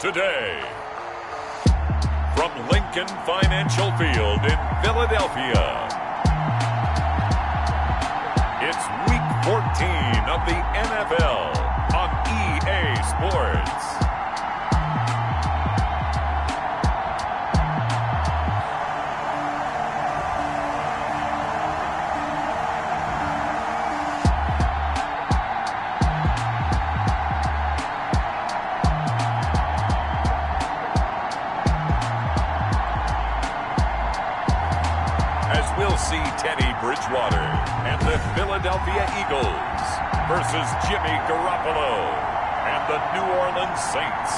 today. From Lincoln Financial Field in Philadelphia, it's Week 14 of the NFL on EA Sports. We'll see Teddy Bridgewater and the Philadelphia Eagles versus Jimmy Garoppolo and the New Orleans Saints.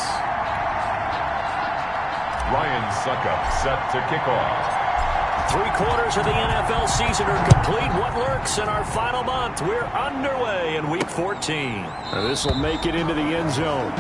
Ryan Suckup set to kick off. 3/4 of the NFL season are complete. What lurks in our final month? We're underway in Week 14. This will make it into the end zone.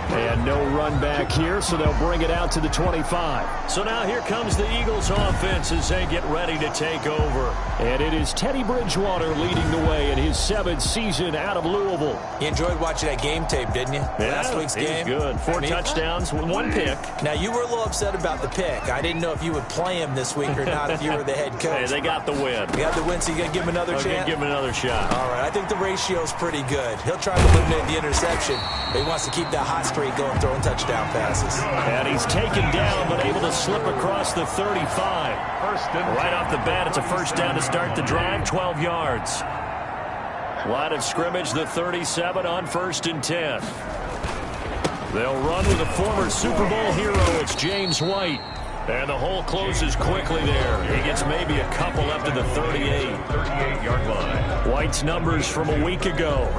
And no run back here, so they'll bring it out to the 25. So now here comes the Eagles offense as they get ready to take over. And it is Teddy Bridgewater leading the way in his 7th season out of Louisville. You enjoyed watching that game tape, didn't you? Yeah, Last week's game. It was good. 4 touchdowns, 1 pick. Now, you were a little upset about the pick. I didn't know if you would play him this week or not if you were the head coach. Hey, they got the win. You got the win, so you got to give him another chance? Give him another shot. All right, I think the ratio's pretty good. He'll try to eliminate the interception, but he wants to keep that hot streak going, throwing touchdown passes. And he's taken down, but able to slip across the 35. Right off the bat, it's a first down to start the drive, 12 yards. Line of scrimmage, the 37 on 1st and 10. They'll run with a former Super Bowl hero. It's James White. And the hole closes quickly there. He gets maybe a couple up to the 38-yard line. White's numbers from a week ago.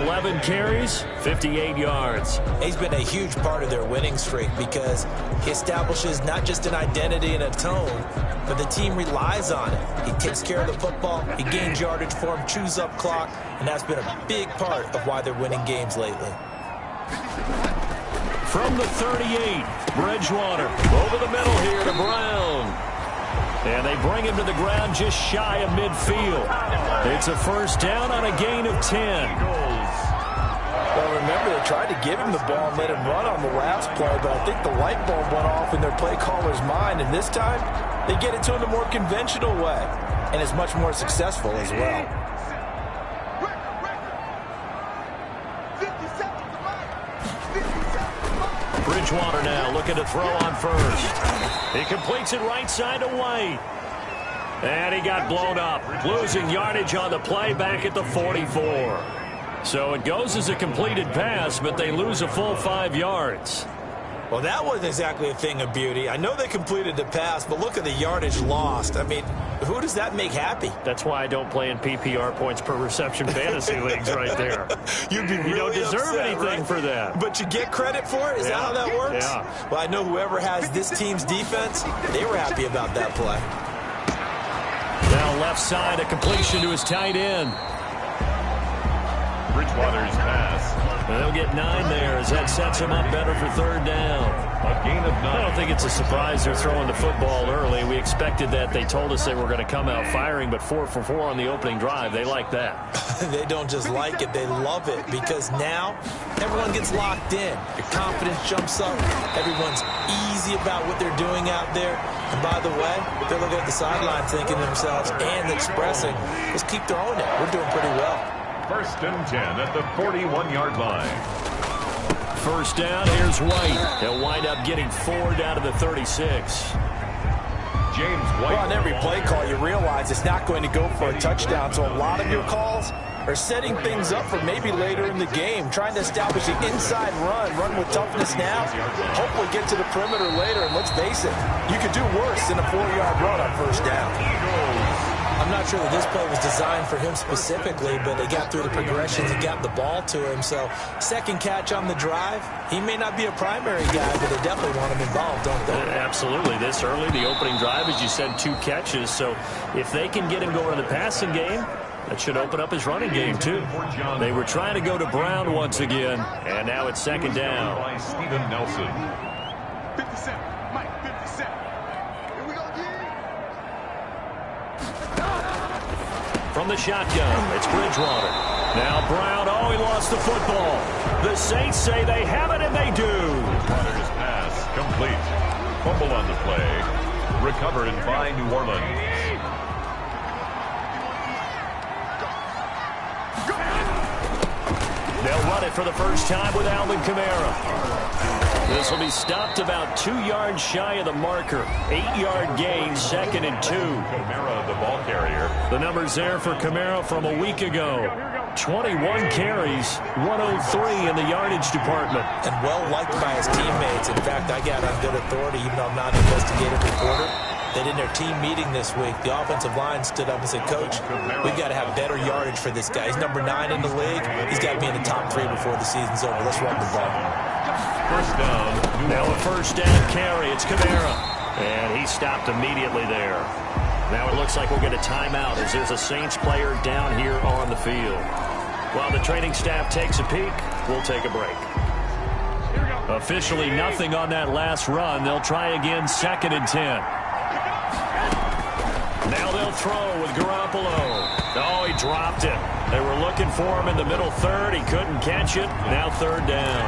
11 carries, 58 yards. He's been a huge part of their winning streak because he establishes not just an identity and a tone, but the team relies on it. He takes care of the football, he gains yardage for him, chews up clock, and that's been a big part of why they're winning games lately. From the 38, Bridgewater over the middle here to Brown. And they bring him to the ground just shy of midfield. It's a first down on a gain of 10. Well, remember, they tried to give him the ball and let him run on the last play, but I think the light bulb went off in their play caller's mind, and this time they get it to him the more conventional way, and it's much more successful as well. Bridgewater now looking to throw on first. He completes it right side to White. And he got blown up. Losing yardage on the play back at the 44. So it goes as a completed pass, but they lose a full 5 yards. Well, that wasn't exactly a thing of beauty. I know they completed the pass, but look at the yardage lost. I mean, who does that make happy? That's why I don't play in PPR points per reception fantasy leagues right there. You'd be really You don't deserve upset, anything right? for that. But you get credit for it? Is that how that works? Yeah. Well, I know whoever has this team's defense, they were happy about that play. Now left side, a completion to his tight end. Bridgewater's pass. They'll get 9 there as that sets him up better for 3rd down. A gain of 9. I don't think it's a surprise they're throwing the football early. We expected that. They told us they were going to come out firing, but 4 for 4 on the opening drive. They like that. They don't just like it, they love it, because now everyone gets locked in. Your confidence jumps up. Everyone's easy about what they're doing out there. And by the way, they're looking at the sideline thinking to themselves and expressing, let's keep throwing it. We're doing pretty well. 1st and 10 at the 41-yard line. First down, here's White. He'll wind up getting 4 down to the 36. James White. Well, on every play call, you realize it's not going to go for a touchdown, so a lot of your calls are setting things up for maybe later in the game, trying to establish the inside run with toughness now, hopefully get to the perimeter later, and let's face it, you could do worse than a 4-yard run on first down. I'm not sure that this play was designed for him specifically, but they got through the progressions and got the ball to him. So second catch on the drive, he may not be a primary guy, but they definitely want him involved, don't they? Absolutely. This early, the opening drive, as you said, 2 catches. So if they can get him going in the passing game, that should open up his running game, too. They were trying to go to Brown once again, and now it's 2nd down. By Steven Nelson. 57, Mike, 57. Here we go again. From the shotgun, it's Bridgewater. Now Brown, he lost the football. The Saints say they have it, and they do. Bridgewater's pass complete. Fumble on the play. Recovered by New Orleans. They'll run it for the first time with Alvin Kamara. This will be stopped about 2 yards shy of the marker. 8-yard gain, 2nd and 2. Kamara, the ball carrier. The numbers there for Kamara from a week ago. 21 carries, 103 in the yardage department. And well liked by his teammates. In fact, I got on good authority, even though I'm not an investigative reporter, that in their team meeting this week, the offensive line stood up and said, Coach, we've got to have better yardage for this guy. He's number 9 in the league. He's got to be in the top 3 before the season's over. Let's run the ball. First down. Now a first down carry. It's Kamara. And he stopped immediately there. Now it looks like we'll get a timeout as there's a Saints player down here on the field. While the training staff takes a peek, we'll take a break. Officially nothing on that last run. They'll try again, 2nd and 10. Now they'll throw with Garoppolo. Oh, he dropped it. They were looking for him in the middle third. He couldn't catch it. Now 3rd down.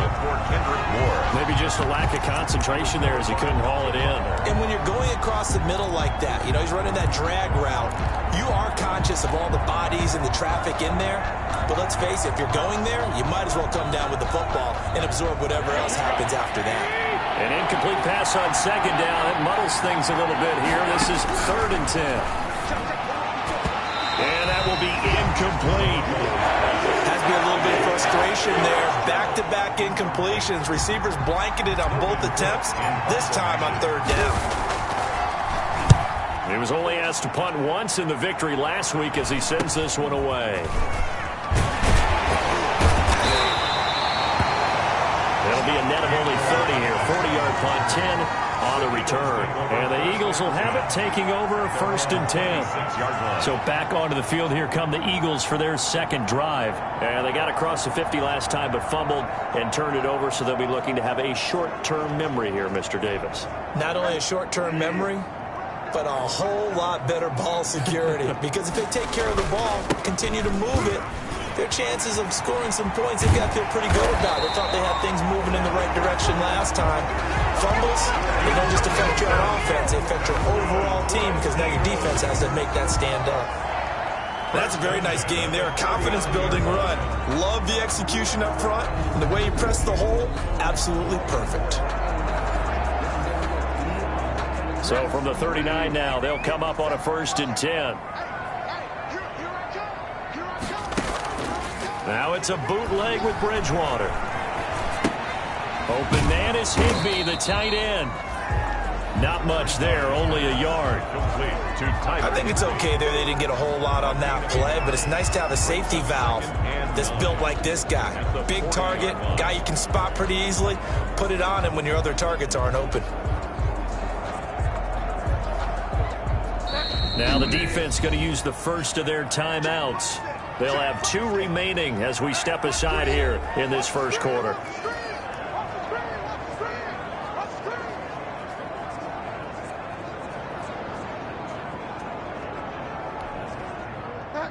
Maybe just a lack of concentration there as he couldn't haul it in. And when you're going across the middle like that, you know, he's running that drag route, you are conscious of all the bodies and the traffic in there. But let's face it, if you're going there, you might as well come down with the football and absorb whatever else happens after that. An incomplete pass on 2nd down. It muddles things a little bit here. This is 3rd and 10. And that will be incomplete. Has to be a little bit of frustration there. Back-to-back incompletions. Receivers blanketed on both attempts, this time on 3rd down. He was only asked to punt once in the victory last week as he sends this one away. It'll be a net of only 30 here. 40-yard punt, 10 on the return. And the Eagles will have it, taking over 1st and 10. So back onto the field here come the Eagles for their 2nd drive. And they got across the 50 last time but fumbled and turned it over, so they'll be looking to have a short-term memory here, Mr. Davis. Not only a short-term memory, but a whole lot better ball security. Because if they take care of the ball, continue to move it, their chances of scoring some points, they've got to feel pretty good about it. They thought they had things moving in the right direction last time. Fumbles, they don't just affect you on offense, they affect your overall team because now your defense has to make that stand up. That's a very nice game there. A confidence-building run. Love the execution up front, and the way you press the hole, absolutely perfect. So from the 39 now, they'll come up on a 1st and 10. Now it's a bootleg with Bridgewater. Open man is Higbee, the tight end. Not much there, only a yard. I think it's okay there. They didn't get a whole lot on that play, but it's nice to have a safety valve that's built like this guy. Big target, guy you can spot pretty easily. Put it on him when your other targets aren't open. Now the defense going to use the first of their timeouts. They'll have 2 remaining as we step aside here in this first quarter.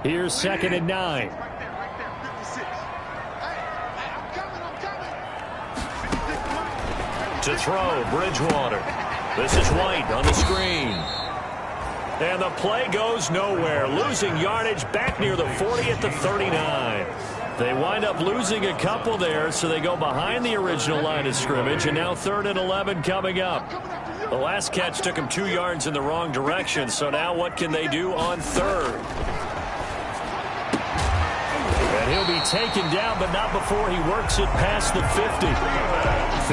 Here's 2nd and 9. To throw, Bridgewater. This is White on the screen. And the play goes nowhere. Losing yardage back near the 40 at the 39. They wind up losing a couple there, so they go behind the original line of scrimmage, and now 3rd and 11 coming up. The last catch took him 2 yards in the wrong direction, so now what can they do on 3rd? And he'll be taken down, but not before he works it past the 50.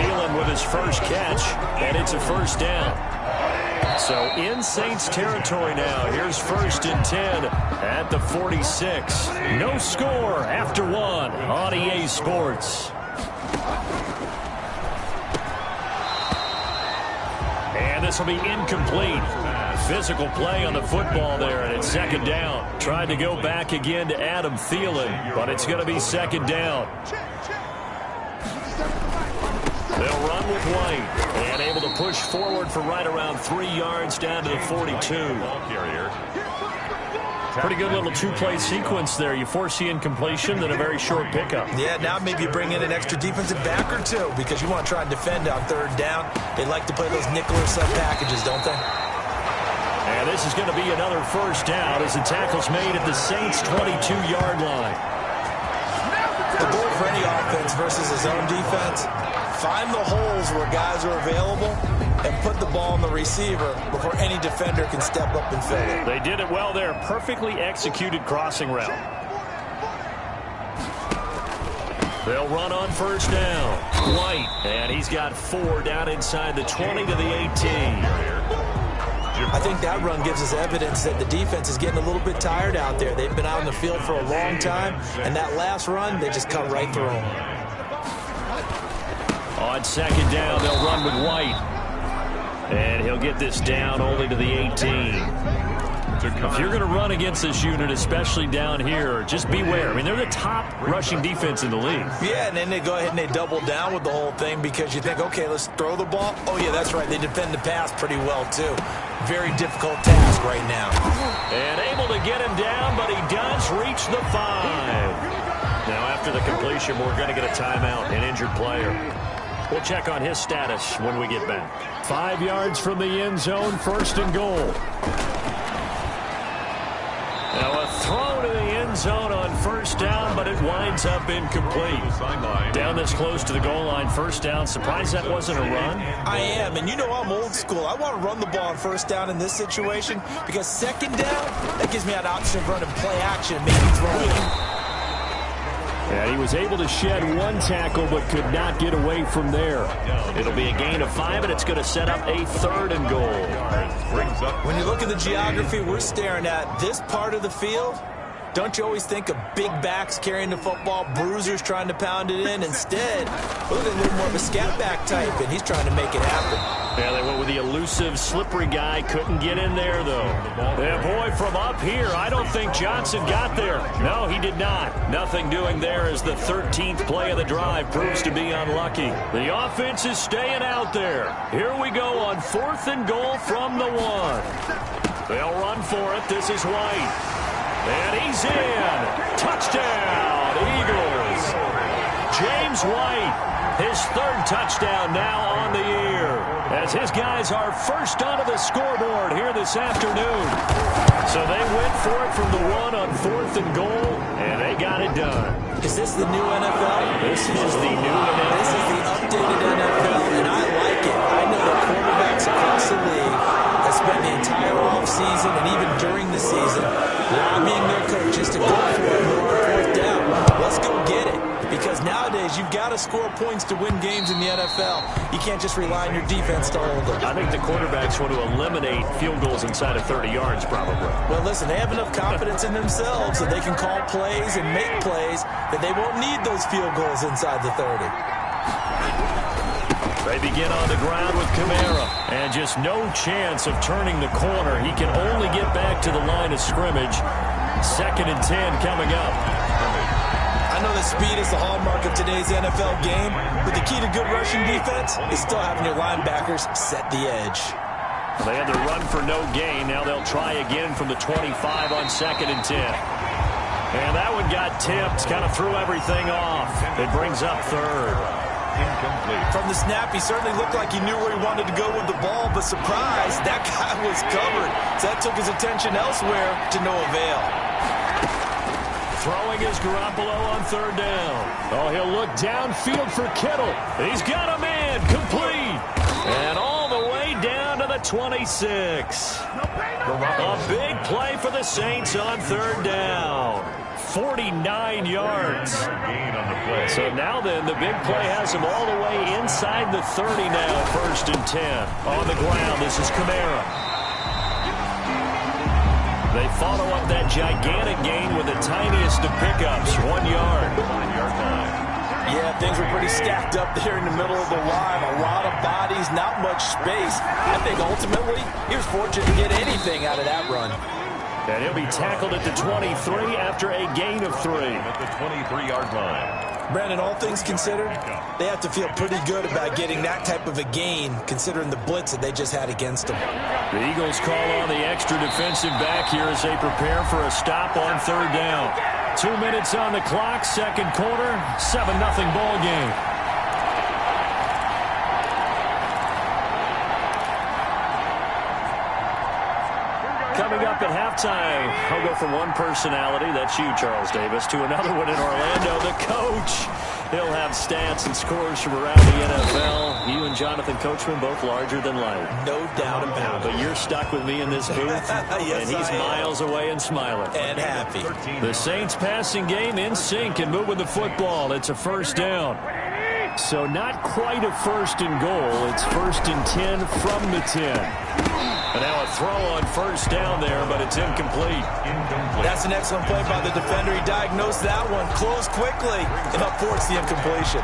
Thielen with his first catch, and it's a 1st down. So in Saints territory now. Here's 1st and 10 at the 46. No score after 1 on EA Sports. And this will be incomplete. Physical play on the football there, and it's 2nd down. Tried to go back again to Adam Thielen, but it's going to be 2nd down. They'll run with White, and able to push forward for right around 3 yards down to the 42. Ball carrier. Pretty good little two-play sequence there. You force the incompletion, then a very short pickup. Yeah, now maybe you bring in an extra defensive back or two because you want to try and defend on third down. They like to play those nickel or sub packages, don't they? And this is going to be another first down as the tackle's made at the Saints' 22-yard line. The goal for any offense versus his own defense, find the holes where guys are available and put the ball on the receiver before any defender can step up and fill it. They did it well there. Perfectly executed crossing route. They'll run on first down. White, and he's got 4 down inside the 20 to the 18. I think that run gives us evidence that the defense is getting a little bit tired out there. They've been out on the field for a long time, and that last run, they just cut right through them. On second down, they'll run with White. And he'll get this down only to the 18. If you're going to run against this unit, especially down here, just beware. I mean, they're the top rushing defense in the league. Yeah, and then they go ahead and they double down with the whole thing because you think, okay, let's throw the ball. Oh, yeah, that's right. They defend the pass pretty well, too. Very difficult task right now. And able to get him down, but he does reach the 5. Now, after the completion, we're going to get a timeout, an injured player. We'll check on his status when we get back. 5 yards from the end zone, first and goal. Now a throw to the end zone on first down, but it winds up incomplete. Down this close to the goal line, first down. Surprised that wasn't a run? I am, and you know I'm old school. I want to run the ball on first down in this situation because second down, that gives me an option of running play action and maybe throwing it. And he was able to shed 1 tackle but could not get away from there. It'll be a gain of 5, and it's going to set up a third and goal. When you look at the geography we're staring at, this part of the field, don't you always think of big backs carrying the football, bruisers trying to pound it in? Instead, look at a little more of a scat back type, and he's trying to make it happen. Yeah, they went with the elusive, slippery guy. Couldn't get in there, though. Yeah, boy, from up here, I don't think Johnson got there. No, he did not. Nothing doing there as the 13th play of the drive proves to be unlucky. The offense is staying out there. Here we go on 4th and goal from the 1. They'll run for it. This is White. And he's in. Touchdown, Eagles. James White, his 3rd touchdown now on the year, as his guys are first onto the scoreboard here this afternoon. So they went for it from the 1 on 4th and goal, and they got it done. Is this the new NFL? This is the new NFL. This is the updated NFL, and I like it. I know that quarterbacks across the league have spent the entire offseason and even during the season lobbying their coaches to go for it more on 4th down. Let's go get it. Because nowadays, you've got to score points to win games in the NFL. You can't just rely on your defense to hold them. I think the quarterbacks want to eliminate field goals inside of 30 yards, probably. Well, listen, they have enough confidence in themselves that they can call plays and make plays that they won't need those field goals inside the 30. They begin on the ground with Kamara. And just no chance of turning the corner. He can only get back to the line of scrimmage. 2nd and 10 coming up. I know that speed is the hallmark of today's NFL game, but the key to good rushing defense is still having your linebackers set the edge. They had the run for no gain. Now they'll try again from the 25 on 2nd and 10. And that one got tipped, kind of threw everything off. It brings up 3rd. Incomplete. From the snap, he certainly looked like he knew where he wanted to go with the ball, but surprise, that guy was covered. So that took his attention elsewhere to no avail. Throwing is Garoppolo on 3rd down. Oh, he'll look downfield for Kittle. He's got a man complete. And all the way down to the 26. A big play for the Saints on 3rd down. 49 yards. So now then, the big play has him all the way inside the 30 now, 1st and 10. On the ground, this is Kamara. They follow up that gigantic gain with the tiniest of pickups, 1 yard. Yeah, things were pretty stacked up there in the middle of the line. A lot of bodies, not much space. I think ultimately he was fortunate to get anything out of that run. And he'll be tackled at the 23 after a gain of 3. At the 23-yard line. Brandon, all things considered, they have to feel pretty good about getting that type of a gain, considering the blitz that they just had against them. The Eagles call on the extra defensive back here as they prepare for a stop on third down. 2 minutes on the clock, second quarter, 7-0 ball game. Coming up at halftime, I'll go from one personality, that's you, Charles Davis, to another one in Orlando, the coach. He'll have stats and scores from around the NFL. You and Jonathan Coachman both larger than life. No doubt about it. But you're stuck with me in this booth, yes, and he's miles away and smiling. And happy. The Saints passing game in sync and moving the football. It's a first down. So not quite a first and goal. It's first and 10 from the 10. And now a throw on first down there, but it's incomplete. That's an excellent play by the defender. He diagnosed that one, closed quickly, and up forwards the incompletion.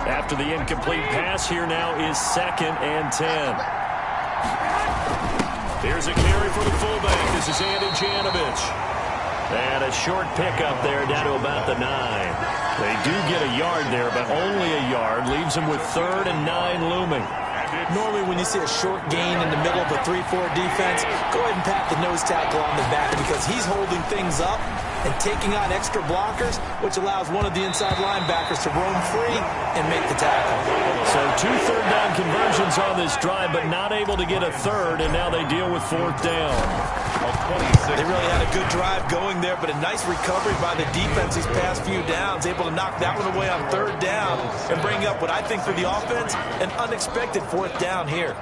After the incomplete pass, here now is second and 10. Here's a carry for the fullback. This is Andy Janovich. And a short pickup there down to about the 9. They do get a yard there, but only a yard. Leaves them with 3rd and 9 looming. Normally when you see a short gain in the middle of a 3-4 defense, go ahead and pat the nose tackle on the back because he's holding things up and taking on extra blockers, which allows one of the inside linebackers to roam free and make the tackle. So 2 third-down conversions on this drive, but not able to get a third, and now they deal with 4th down. They really had a good drive going there, but a nice recovery by the defense these past few downs, able to knock that one away on 3rd down and bring up what I think for the offense, an unexpected 4th down here.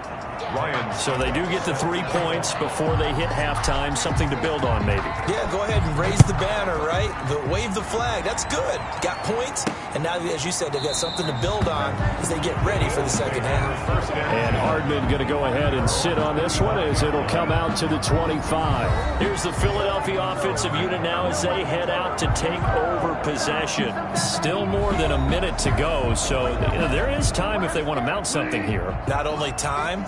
So they do get the 3 points before they hit halftime, something to build on maybe. Yeah, go ahead and raise the banner, right? Wave the flag. That's good. Got points, and now, as you said, they've got something to build on as they get ready for the second half. And Hardman going to go ahead and sit on this one as it'll come out to the 25. Here's the Philadelphia offensive unit now as they head out to take over possession. Still more than a minute to go, so there is time if they want to mount something here. Not only time,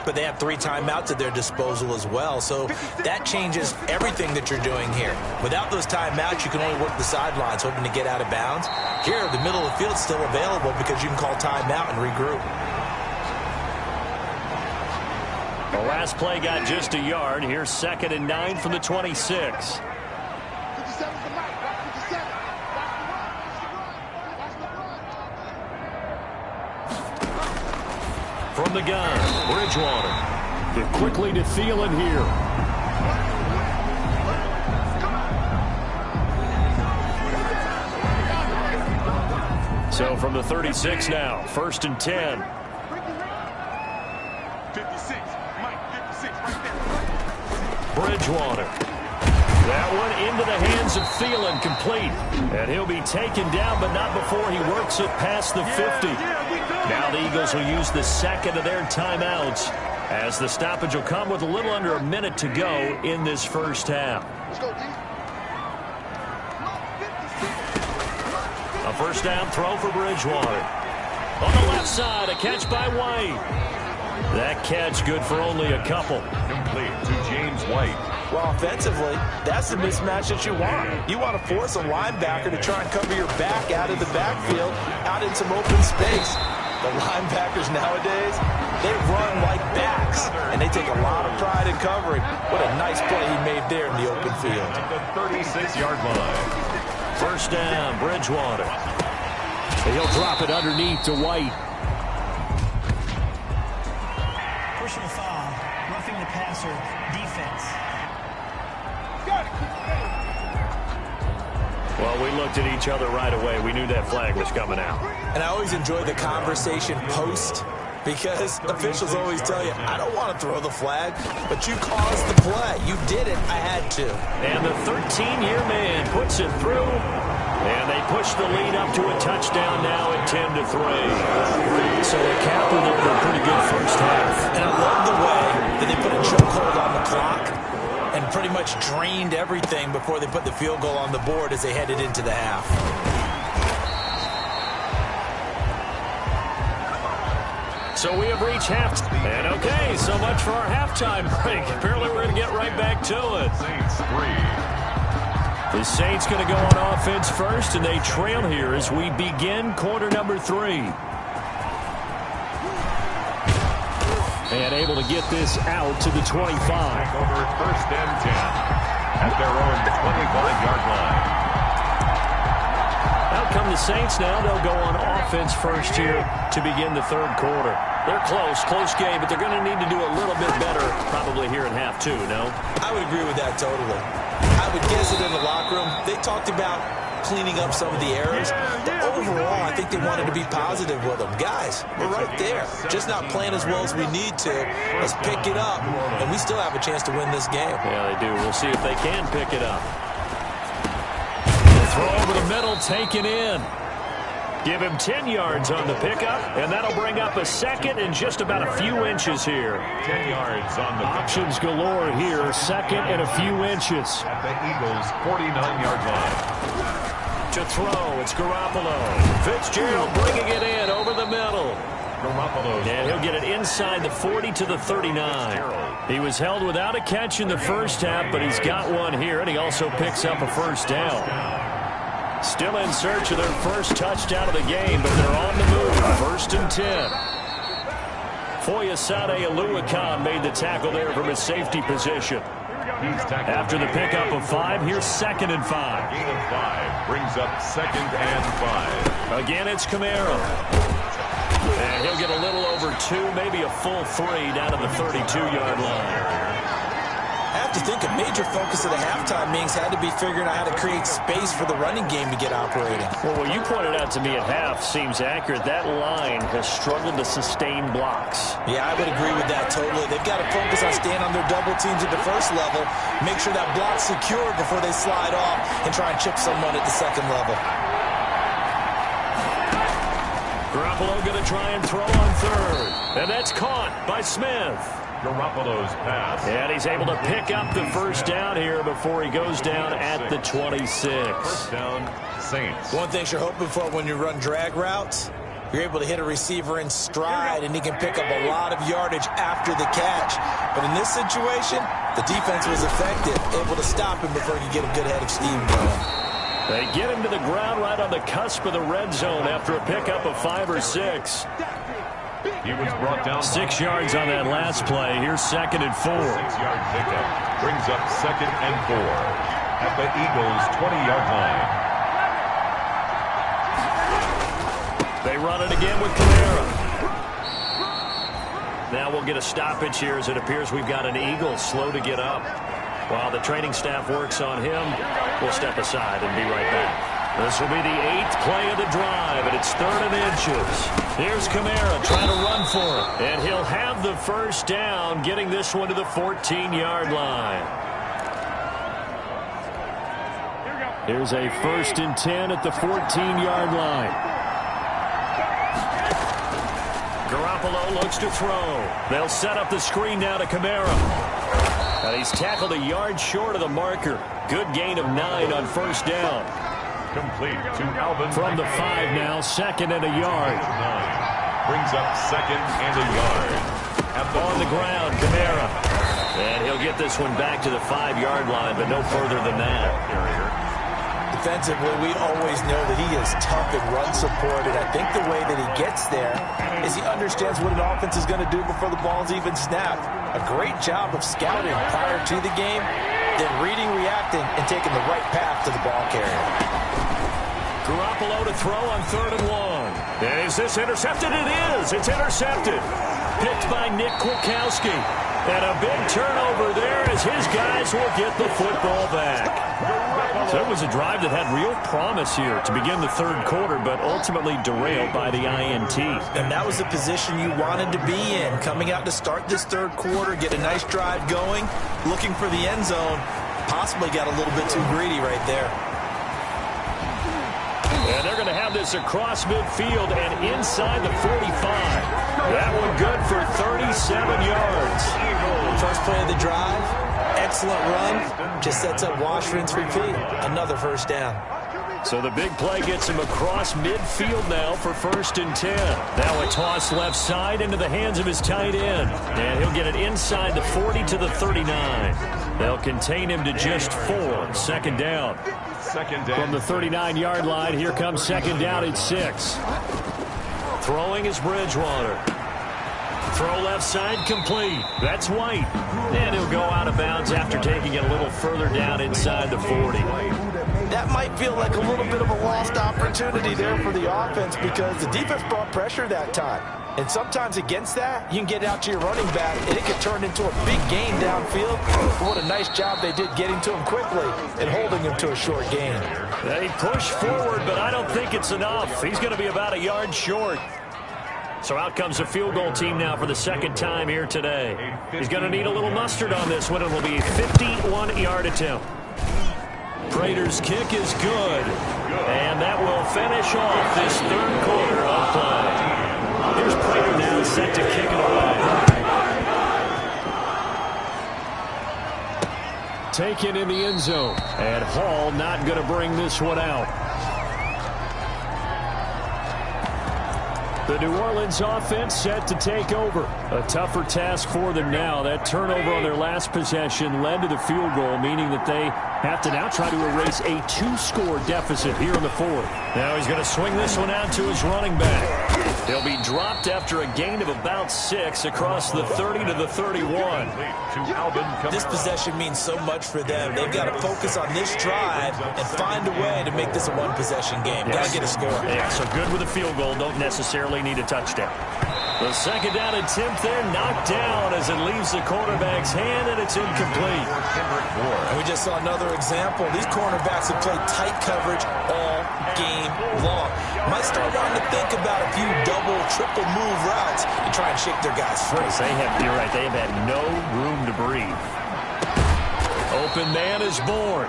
but they have 3 timeouts at their disposal as well. So that changes everything that you're doing here. Without those timeouts, you can only work the sidelines, hoping to get out of bounds. Here, the middle of the field is still available because you can call timeout and regroup. The last play got just a yard. Here's 2nd and 9 from the 26. From the gun, Bridgewater. Get quickly to Thielen here. So from the 36 now, 1st and 10. 56, Mike, 56, right there. Bridgewater. That one into the hands of Thielen, complete. And he'll be taken down, but not before he works it past the 50. Now the Eagles will use the 2nd of their timeouts as the stoppage will come with a little under a minute to go in this first half. A first down throw for Bridgewater. On the left side, a catch by White. That catch good for only a couple. Complete to James White. Well, offensively, that's the mismatch that you want. You want to force a linebacker to try and cover your back out of the backfield, out in some open space. The linebackers nowadays, they run like backs, and they take a lot of pride in covering. What a nice play he made there in the open field. At the 36-yard line. First down, Bridgewater. He'll drop it underneath to White. Personal foul, roughing the passer, defense. Well, we looked at each other right away. We knew that flag was coming out. And I always enjoy the conversation post because officials always tell you, I don't want to throw the flag, but you caused the play. You did it. I had to. And the 13-year man puts it through. And they push the lead up to a touchdown now at 10-3. So they counted it with a pretty good first half. And I love the way that they put a chokehold on the clock and pretty much drained everything before they put the field goal on the board as they headed into the half. So we have reached halftime. And okay, so much for our halftime break. Apparently we're going to get right back to it. Saints 3. The Saints going to go on offense first, and they trail here as we begin quarter number 3. And able to get this out to the 25. Over first and 10 at their own 25-yard line. Out come the Saints now. They'll go on offense first here to begin the third quarter. They're close game, but they're going to need to do a little bit better probably here in half 2, no? I would agree with that totally. I would guess it in the locker room. They talked about cleaning up some of the errors. But overall, I think they wanted to be positive with them. Guys, we're right there. Just not playing as well as we need to. Let's pick it up, and we still have a chance to win this game. Yeah, they do. We'll see if they can pick it up. Throw over the middle, taken in. Give him 10 yards on the pickup, and that'll bring up a second and just about a few inches here. 10 yards on the options galore here. Second and a few inches. At the Eagles' 49-yard line. To throw, it's Garoppolo. Fitzgerald bringing it in over the middle. Garoppolo. And he'll get it inside the 40 to the 39. He was held without a catch in the first half, but he's got one here, and he also picks up a first down. Still in search of their first touchdown of the game, but they're on the move. First and 10. Foyesade Oluwakan made the tackle there from his safety position. After the pickup of 5, here's second and 5. Gain of 5 brings up second and 5. Again, it's Kamara. And he'll get a little over 2, maybe a full 3 down to the 32-yard line. I have to think a major focus of the halftime meetings had to be figuring out how to create space for the running game to get operating. Well, what you pointed out to me at half seems accurate. That line has struggled to sustain blocks. Yeah, I would agree with that totally. They've got to focus on staying on their double teams at the first level, make sure that block's secure before they slide off and try and chip someone at the second level. Garoppolo going to try and throw on third. And that's caught by Smith. Garoppolo's pass. And he's able to pick up the first down here before he goes down at the 26. First down, Saints. One thing you're hoping for when you run drag routes, you're able to hit a receiver in stride, and he can pick up a lot of yardage after the catch. But in this situation, the defense was effective, able to stop him before he could get a good head of steam going. They get him to the ground right on the cusp of the red zone after a pickup of 5 or 6. He was brought down 6 yards on that last play. Here's second and 4. 6-yard pickup brings up second and 4 at the Eagles' 20-yard line. They run it again with Kamara. Now we'll get a stoppage here as it appears we've got an Eagle slow to get up. While the training staff works on him, we'll step aside and be right back. This will be the 8th play of the drive, and it's 3rd and inches. Here's Kamara trying to run for it, and he'll have the first down, getting this one to the 14-yard line. Here's a 1st and 10 at the 14-yard line. Garoppolo looks to throw. They'll set up the screen now to Kamara. And he's tackled a yard short of the marker. Good gain of 9 on first down. Complete to Alvin. From the 5 now, second and a yard. 9 brings up second and a yard. On the ground, Kamara. And he'll get this one back to the 5-yard line, but no further than that. Defensively, we always know that he is tough and run supported. I think the way that he gets there is he understands what an offense is going to do before the ball's even snapped. A great job of scouting prior to the game, then reading, reacting, and taking the right path to the ball carrier. Garoppolo to throw on 3rd and 1. Is this intercepted? It is. It's intercepted. Picked by Nick Kwiatkowski. And a big turnover there as his guys will get the football back. So it was a drive that had real promise here to begin the third quarter, but ultimately derailed by the INT. And that was the position you wanted to be in. Coming out to start this third quarter, get a nice drive going, looking for the end zone. Possibly got a little bit too greedy right there. And they're going to have this across midfield and inside the 45. That one good for 37 yards. First play of the drive. Excellent run. Just sets up wash, rinse, repeat. Another first down. So the big play gets him across midfield now for 1st and 10. Now a toss left side into the hands of his tight end. And he'll get it inside the 40 to the 39. They'll contain him to just 4. 2nd down. From the 39-yard line, here comes 2nd down at 6. Throwing is Bridgewater. Throw left side complete. That's White. And he'll go out of bounds after taking it a little further down inside the 40. That might feel like a little bit of a lost opportunity there for the offense because the defense brought pressure that time. And sometimes against that, you can get out to your running back, and it could turn into a big gain downfield. What a nice job they did getting to him quickly and holding him to a short gain. They push forward, but I don't think it's enough. He's going to be about a yard short. So out comes the field goal team now for the 2nd time here today. He's going to need a little mustard on this one. It will be a 51-yard attempt. Prater's kick is good. And that will finish off this 3rd quarter of play. Here's Prater now set to kick it away. Taken in the end zone. And Hall not going to bring this one out. The New Orleans offense set to take over. A tougher task for them now. That turnover on their last possession led to the field goal, meaning that they have to now try to erase a 2-score deficit here in the 4th. Now he's going to swing this one out to his running back. He'll be dropped after a gain of about 6 across the 30 to the 31. This possession means so much for them. They've got to focus on this drive and find a way to make this a one-possession game. Got to get a score. Yeah, so good with a field goal. Don't necessarily need a touchdown. The 2nd down attempt there knocked down as it leaves the quarterback's hand, and it's incomplete. And we just saw another example. These cornerbacks have played tight coverage all game long. Might start wanting to think about a few double, triple move routes and try and shake their guys free. You're right. They have had no room to breathe. Open man is born.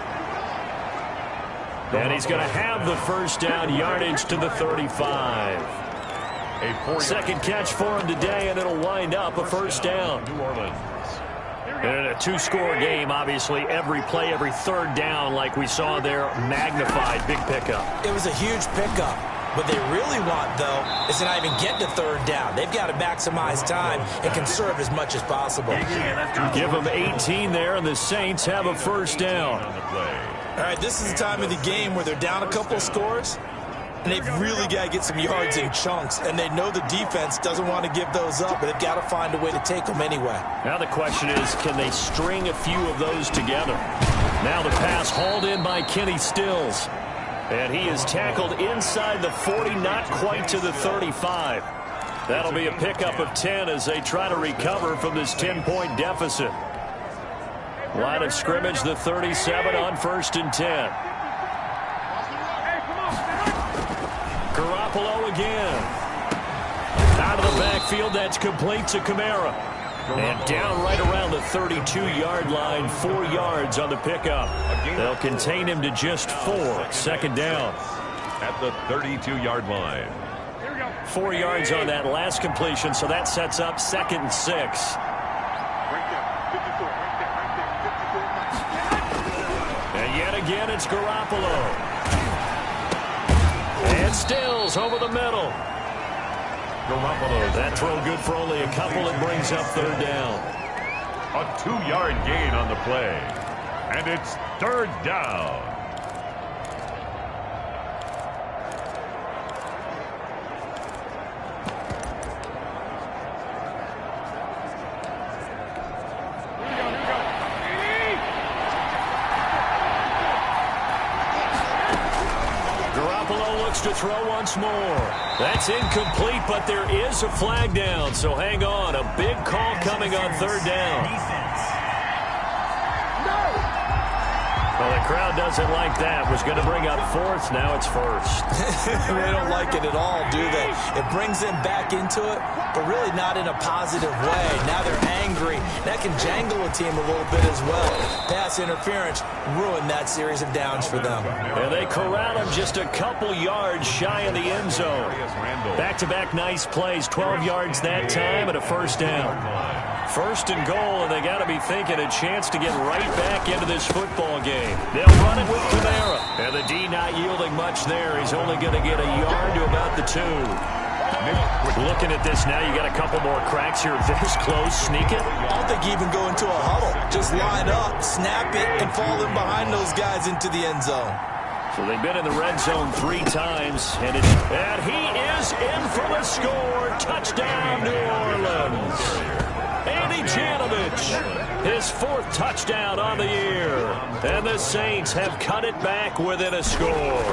And he's going to have the 1st down yardage to the 35. 2nd catch for him today, and it'll wind up a 1st down. New Orleans. And in a 2-score game, obviously, every play, every 3rd down, like we saw there, magnified. Big pickup. It was a huge pickup. What they really want, though, is to not even get to 3rd down. They've got to maximize time and conserve as much as possible. Give them 18 there, and the Saints have a 1st down. All right, this is the time of the game where they're down a couple of scores, and they've really got to get some yards in chunks, and they know the defense doesn't want to give those up, but they've got to find a way to take them anyway. Now the question is, can they string a few of those together? Now the pass hauled in by Kenny Stills. And he is tackled inside the 40, not quite to the 35. That'll be a pickup of 10 as they try to recover from this 10-point deficit. Line of scrimmage, the 37 on 1st and 10. Garoppolo again. Out of the backfield, that's complete to Kamara. And down right around the 32-yard line, 4 yards on the pickup. They'll contain him to just 4. 2nd down. At the 32-yard line. 4 yards on that last completion, so that sets up 2nd and 6. And yet again, it's Garoppolo. And Stills over the middle. Garoppolo. That throw good for only a couple. It brings up 3rd down. A 2-yard gain on the play. And it's 3rd down. To throw once more. That's incomplete, but there is a flag down, so hang on. A big call coming on 3rd down. Well, the crowd doesn't like that. Was going to bring up 4th. Now it's 1st. They don't like it at all, do they? It brings them back into it, but really not in a positive way. Now they're angry. That can jangle a team a little bit as well. Pass interference ruined that series of downs for them. And they corral him just a couple yards shy of the end zone. Back-to-back nice plays. 12 yards that time and a 1st down. First and goal, and they got to be thinking a chance to get right back into this football game. They'll run it with Kamara. And the D not yielding much there. He's only going to get a yard to about the 2. Looking at this now, you got a couple more cracks here. This close, sneak it. I don't think you even go into a huddle. Just line up, snap it, and fall in behind those guys into the end zone. So they've been in the red zone 3 times, and he is in for the score. Touchdown, New Orleans. Andy Janovich, his 4th touchdown on the year. And the Saints have cut it back within a score.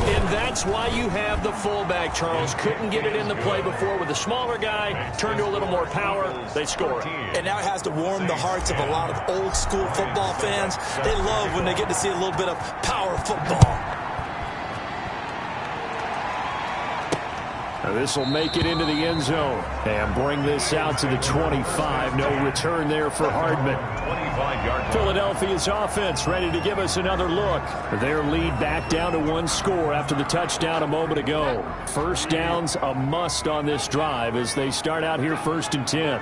And that's why you have the fullback, Charles. Couldn't get it in the play before with the smaller guy. Turned to a little more power. They score. And now it has to warm the hearts of a lot of old-school football fans. They love when they get to see a little bit of power football. This will make it into the end zone and bring this out to the 25. No return there for Hardman. Philadelphia's offense ready to give us another look. Their lead back down to 1 score after the touchdown a moment ago. First down's a must on this drive as they start out here 1st and 10.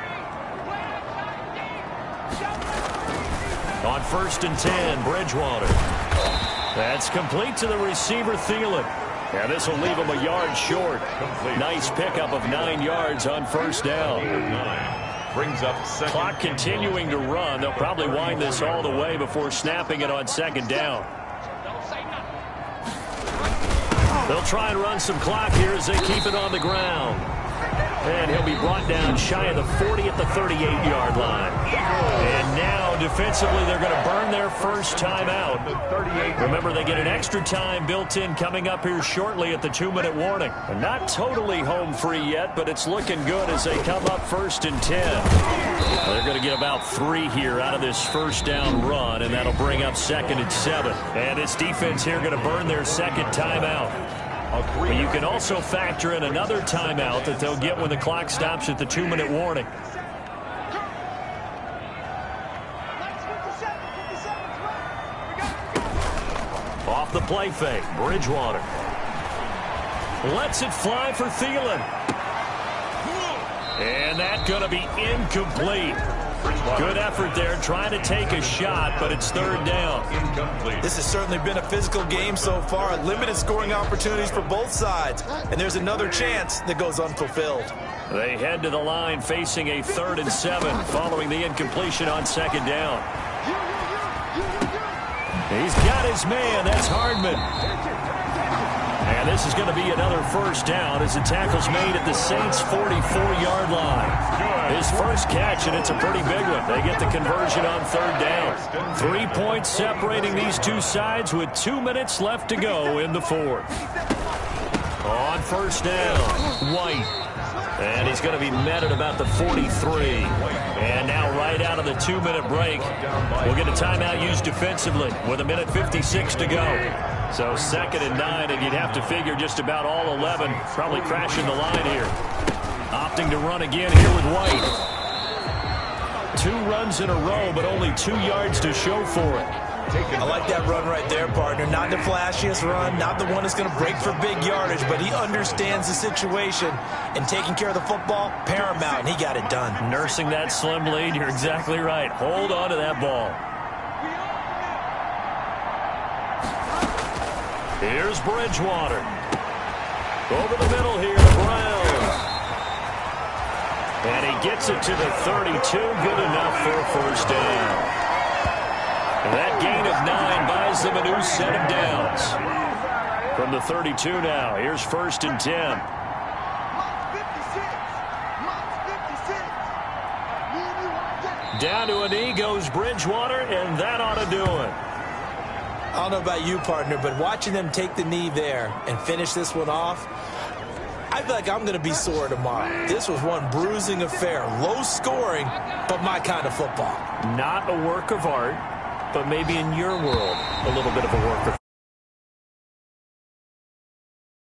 On 1st and 10, Bridgewater. That's complete to the receiver, Thielen. Yeah, this will leave him a yard short. Nice pickup of 9 yards on first down. Brings up second. Clock continuing to run. They'll probably wind this all the way before snapping it on 2nd down. They'll try and run some clock here as they keep it on the ground. And he'll be brought down shy of the 40 at the 38-yard line. And now, defensively, they're going to burn their first time out. Remember, they get an extra time built in coming up here shortly at the 2-minute warning. And not totally home free yet, but it's looking good as they come up 1st and 10. They're going to get about 3 here out of this first down run, and that'll bring up 2nd and 7. And this defense here going to burn their 2nd timeout. But you can also factor in another timeout that they'll get when the clock stops at the 2-minute warning. Off the play fake, Bridgewater. Lets it fly for Thielen. And that's going to be incomplete. Good effort there, trying to take a shot, but it's 3rd down. This has certainly been a physical game so far. Limited scoring opportunities for both sides. And there's another chance that goes unfulfilled. They head to the line facing a 3rd and 7 following the incompletion on 2nd down. He's got his man. That's Hardman. And this is going to be another first down as the tackle's made at the Saints' 44-yard line. His first catch, and it's a pretty big one. They get the conversion on 3rd down. 3 points separating these two sides with 2 minutes left to go in the 4th. On first down, White. And he's going to be met at about the 43. And now right out of the 2-minute break, we'll get a timeout used defensively with 1:56 to go. So 2nd and 9, and you'd have to figure just about all 11 probably crashing the line here. Opting to run again here with White. 2 runs in a row, but only 2 yards to show for it. I like that run right there, partner. Not the flashiest run, not the one that's going to break for big yardage, but he understands the situation, and taking care of the football, paramount, and he got it done. Nursing that slim lead, you're exactly right. Hold on to that ball. Here's Bridgewater. Over the middle here to Brown. And he gets it to the 32. Good enough for a first down. That gain of 9 buys them a new set of downs. From the 32 now, here's 1st and 10. Down to a knee goes Bridgewater, and that ought to do it. I don't know about you, partner, but watching them take the knee there and finish this one off, I feel like I'm going to be sore tomorrow. This was one bruising affair. Low scoring, but my kind of football. Not a work of art, but maybe in your world, a little bit of a work of